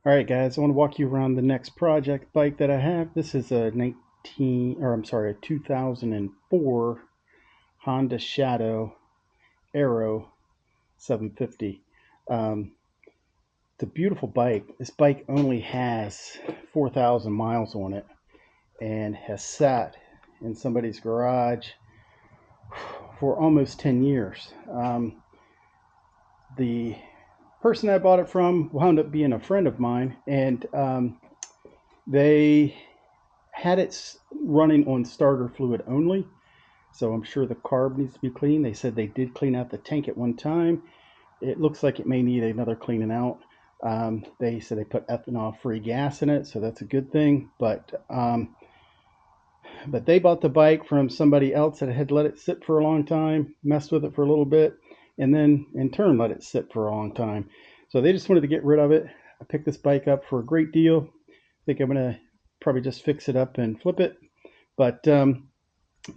Alright guys, I want to walk you around the next project bike that I have. This is a 2004 Honda Shadow Aero 750. It's a beautiful bike. This bike only has 4,000 miles on it and has sat in somebody's garage for almost 10 years. The person I bought it from wound up being a friend of mine, and they had it running on starter fluid only, so I'm sure the carb needs to be cleaned. They said they did clean out the tank at one time. It looks like it may need another cleaning out. They said they put ethanol-free gas in it, so that's a good thing. But they bought the bike from somebody else that had let it sit for a long time, messed with it for a little bit, and then in turn let it sit for a long time. So they just wanted to get rid of it. I picked this bike up for a great deal. I think I'm going to probably just fix it up and flip it. But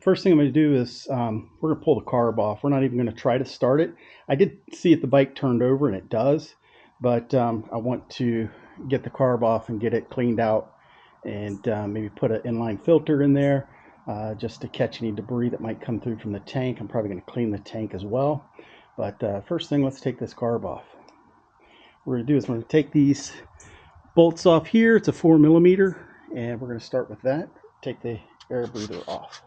first thing I'm going to do is we're going to pull the carb off. We're not even going to try to start it. I did see if the bike turned over, and it does. But I want to get the carb off and get it cleaned out, and maybe put an inline filter in there just to catch any debris that might come through from the tank. I'm probably going to clean the tank as well. But first thing, let's take this carb off. What we're going to do is we're going to take these bolts off here. It's a 4mm, and we're going to start with that. Take the air breather off.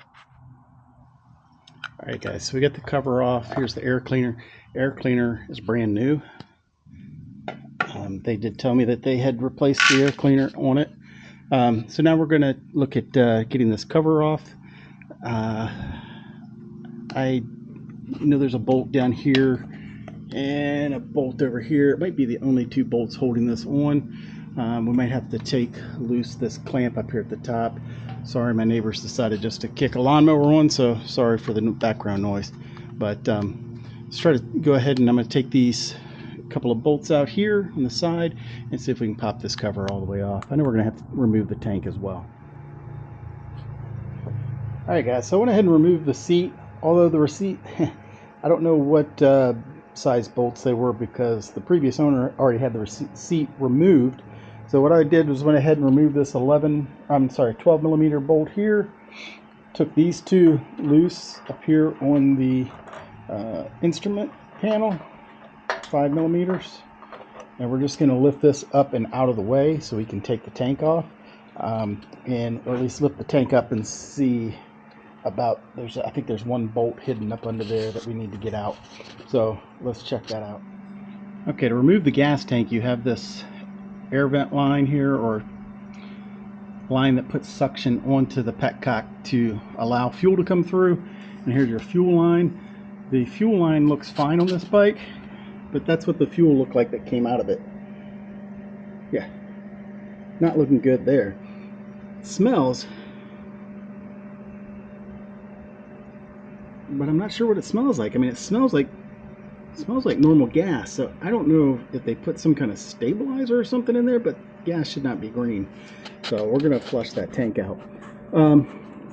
All right, guys, so we got the cover off. Here's the air cleaner. Air cleaner is brand new. They did tell me that they had replaced the air cleaner on it. So now we're going to look at getting this cover off. I know there's a bolt down here and a bolt over here. It might be the only two bolts holding this on. We might have to take loose this clamp up here at the top. Sorry, my neighbors decided just to kick a lawnmower on, so sorry for the background noise. But let's try to go ahead, and I'm going to take these couple of bolts out here on the side and see if we can pop this cover all the way off. I know we're going to have to remove the tank as well. Alright guys, so I went ahead and removed the seat, although the receipt, I don't know what size bolts they were because the previous owner already had the seat removed. So what I did was went ahead and removed this 12mm bolt here, took these two loose up here on the instrument panel, 5mm, and we're just going to lift this up and out of the way so we can take the tank off, and or at least lift the tank up and see about, I think there's one bolt hidden up under there that we need to get out, so let's check that out. Okay, to remove the gas tank, you have this air vent line here, or line that puts suction onto the petcock to allow fuel to come through, and here's your fuel line. The fuel line looks fine on this bike, but that's what the fuel looked like that came out of it. Yeah, not looking good there. It smells, but I'm not sure what it smells like. I mean, it smells like normal gas, so I don't know if they put some kind of stabilizer or something in there, but gas should not be green. So we're going to flush that tank out.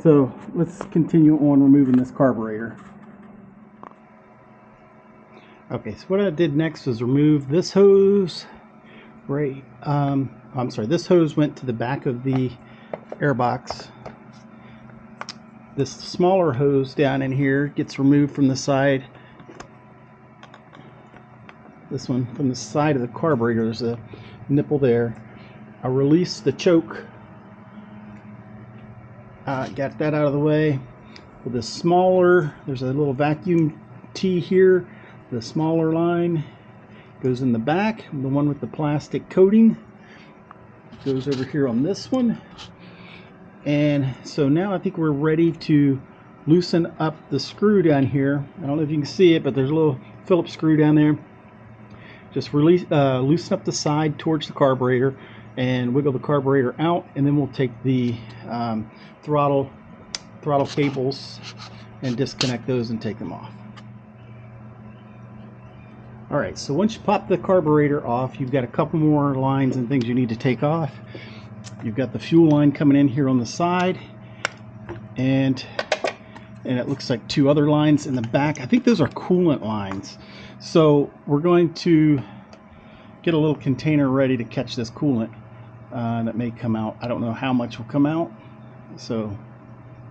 So let's continue on removing this carburetor. Okay, so what I did next was remove this hose. Right, I'm sorry, this hose went to the back of the airbox. This smaller hose down in here gets removed from the side. This one from the side of the carburetor. There's a nipple there. I released the choke. Got that out of the way. With the smaller, there's a little vacuum T here. The smaller line goes in the back. The one with the plastic coating goes over here on this one. And so now I think we're ready to loosen up the screw down here. I don't know if you can see it, but there's a little Phillips screw down there. Just loosen up the side towards the carburetor and wiggle the carburetor out, and then we'll take the throttle cables and disconnect those and take them off. Alright, so once you pop the carburetor off, you've got a couple more lines and things you need to take off. You've got the fuel line coming in here on the side, and it looks like two other lines in the back. I think those are coolant lines. So we're going to get a little container ready to catch this coolant that may come out. I don't know how much will come out, so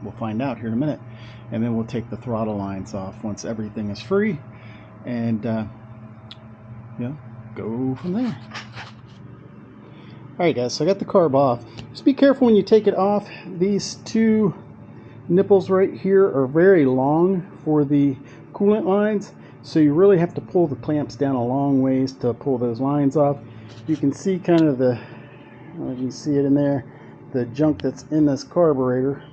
we'll find out here in a minute. And then we'll take the throttle lines off once everything is free, and go from there. Alright guys, so I got the carb off. Just be careful when you take it off. These two nipples right here are very long for the coolant lines, so you really have to pull the clamps down a long ways to pull those lines off. You can see kind of the, you can see it in there, the junk that's in this carburetor.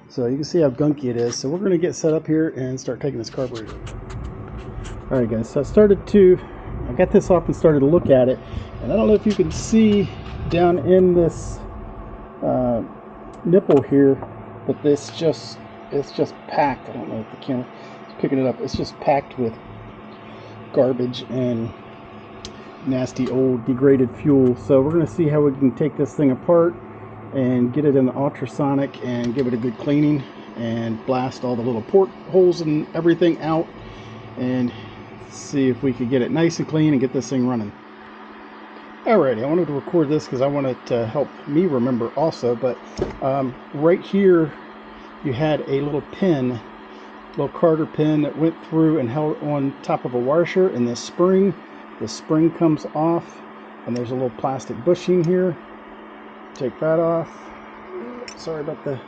So you can see how gunky it is. So we're going to get set up here and start taking this carburetor. Alright guys, so I got this off and started to look at it, and I don't know if you can see down in this nipple here, but it's just packed. I don't know if the camera is picking it up. It's just packed with garbage and nasty old degraded fuel. So we're going to see how we can take this thing apart and get it in the ultrasonic and give it a good cleaning and blast all the little port holes and everything out, and see if we could get it nice and clean and get this thing running. Alrighty, I wanted to record this because I wanted to help me remember also, but right here you had a little pin, little Carter pin that went through and held on top of a washer, and the spring comes off, and there's a little plastic bushing here. Take that off. Sorry about the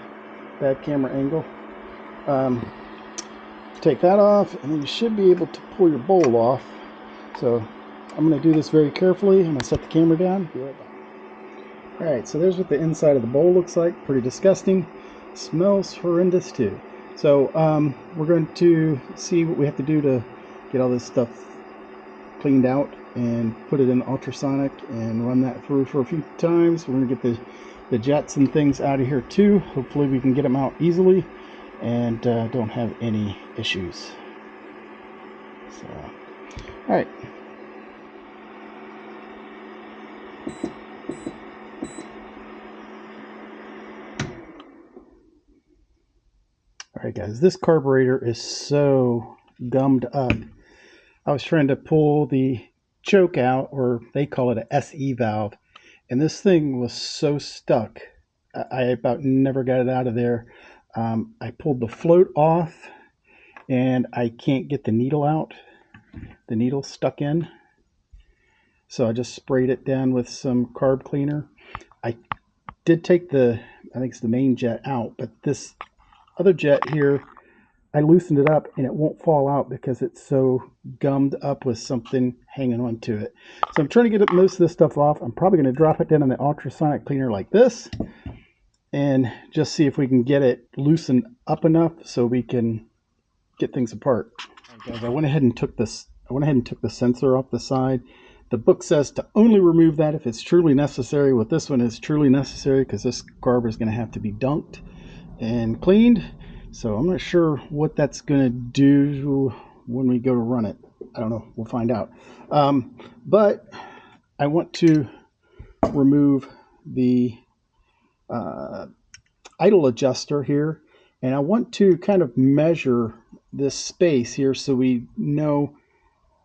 bad camera angle. Take that off, and then you should be able to pull your bowl off. So I'm going to do this very carefully. I'm going to set the camera down. Be right back. Alright, so there's what the inside of the bowl looks like. Pretty disgusting. Smells horrendous too. So we're going to see what we have to do to get all this stuff cleaned out and put it in ultrasonic and run that through for a few times. We're going to get the jets and things out of here too. Hopefully we can get them out easily and don't have any issues. So, all right. All right, guys, this carburetor is so gummed up. I was trying to pull the choke out, or they call it a SE valve, and this thing was so stuck. I about never got it out of there. I pulled the float off, and I can't get the needle out. The needle's stuck in. So I just sprayed it down with some carb cleaner. I did take I think it's the main jet out, but this other jet here, I loosened it up and it won't fall out because it's so gummed up with something hanging on to it. So I'm trying to get most of this stuff off. I'm probably going to drop it down in the ultrasonic cleaner like this and just see if we can get it loosened up enough so we can get things apart. Right, guys, I went ahead and took the sensor off the side. The book says to only remove that if it's truly necessary. With this one, it's truly necessary because this carb is going to have to be dunked and cleaned. So I'm not sure what that's going to do when we go to run it. I don't know. We'll find out. But I want to remove the idle adjuster here, and I want to kind of measure this space here so we know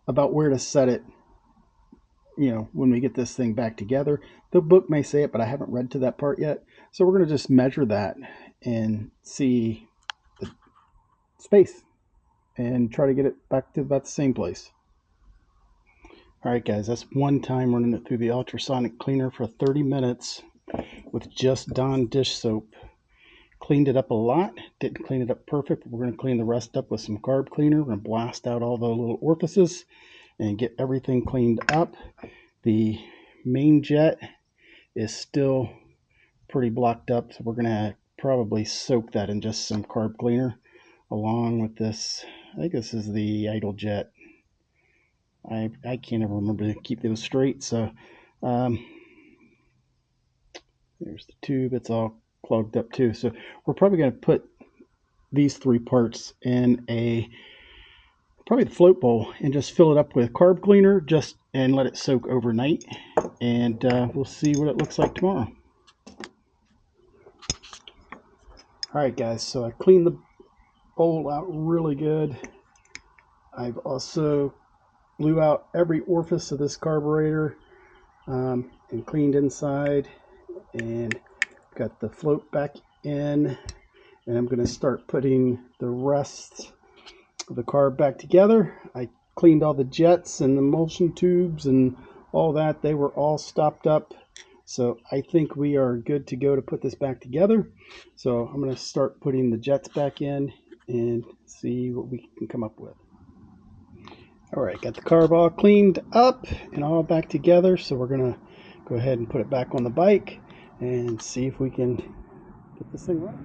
about where to set it, you know, when we get this thing back together. The book may say it, but I haven't read to that part yet. So we're going to just measure that and see the space and try to get it back to about the same place. All right, guys, that's one time running it through the ultrasonic cleaner for 30 minutes with just Dawn dish soap. Cleaned it up a lot. Didn't clean it up perfect, but we're going to clean the rest up with some carb cleaner. We're going to blast out all the little orifices and get everything cleaned up. The main jet is still pretty blocked up, so we're going to probably soak that in just some carb cleaner along with this. I think this is the idle jet. I can't ever remember to keep those straight. So there's the tube. It's all clogged up too. So we're probably going to put these three parts in probably the float bowl and just fill it up with carb cleaner and let it soak overnight, and we'll see what it looks like tomorrow. Alright guys, so I cleaned the bowl out really good. I've also blew out every orifice of this carburetor and cleaned inside, and got the float back in, and I'm going to start putting the rest of the carb back together. I cleaned all the jets and the emulsion tubes and all that. They were all stopped up, so I think we are good to go to put this back together. So I'm going to start putting the jets back in and see what we can come up with. Alright, got the carb all cleaned up and all back together, so we're going to go ahead and put it back on the bike and see if we can get this thing running.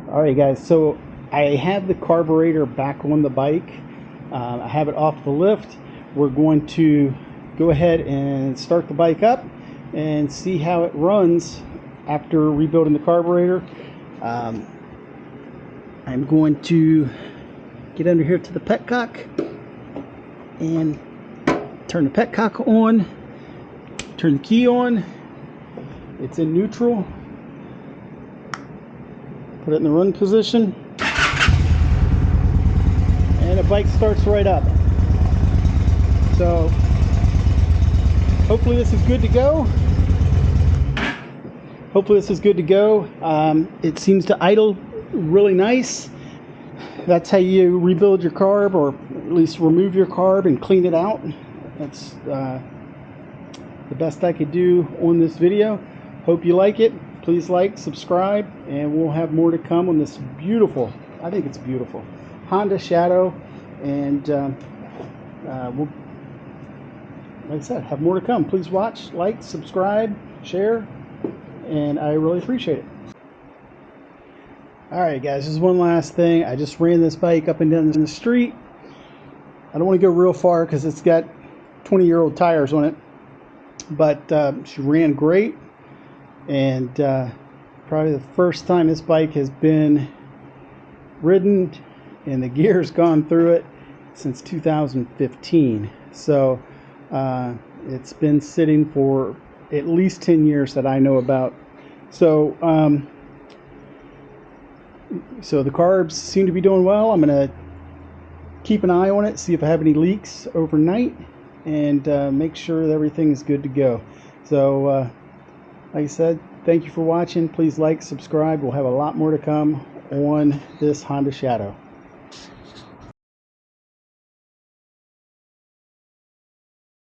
Alright guys, so I have the carburetor back on the bike. I have it off the lift. We're going to go ahead and start the bike up and see how it runs after rebuilding the carburetor. I'm going to get under here to the petcock and turn the petcock on, turn the key on. It's in neutral. Put it in the run position, and the bike starts right up. So hopefully this is good to go. It seems to idle really nice. That's how you rebuild your carb, or at least remove your carb and clean it out. That's the best I could do on this video. Hope you like it. Please like, subscribe, and we'll have more to come on this beautiful, I think it's beautiful, Honda Shadow. And we'll, like I said, have more to come. Please watch, like, subscribe, share, and I really appreciate it. Alright guys, just one last thing. I just ran this bike up and down the street. I don't want to go real far because it's got 20-year-old tires on it, but she ran great. And probably the first time this bike has been ridden and the gear's gone through it since 2015. So it's been sitting for at least 10 years that I know about. So so the carbs seem to be doing well. I'm going to keep an eye on it, see if I have any leaks overnight, and make sure that everything is good to go. So like I said, thank you for watching. Please like, subscribe. We'll have a lot more to come on this Honda Shadow.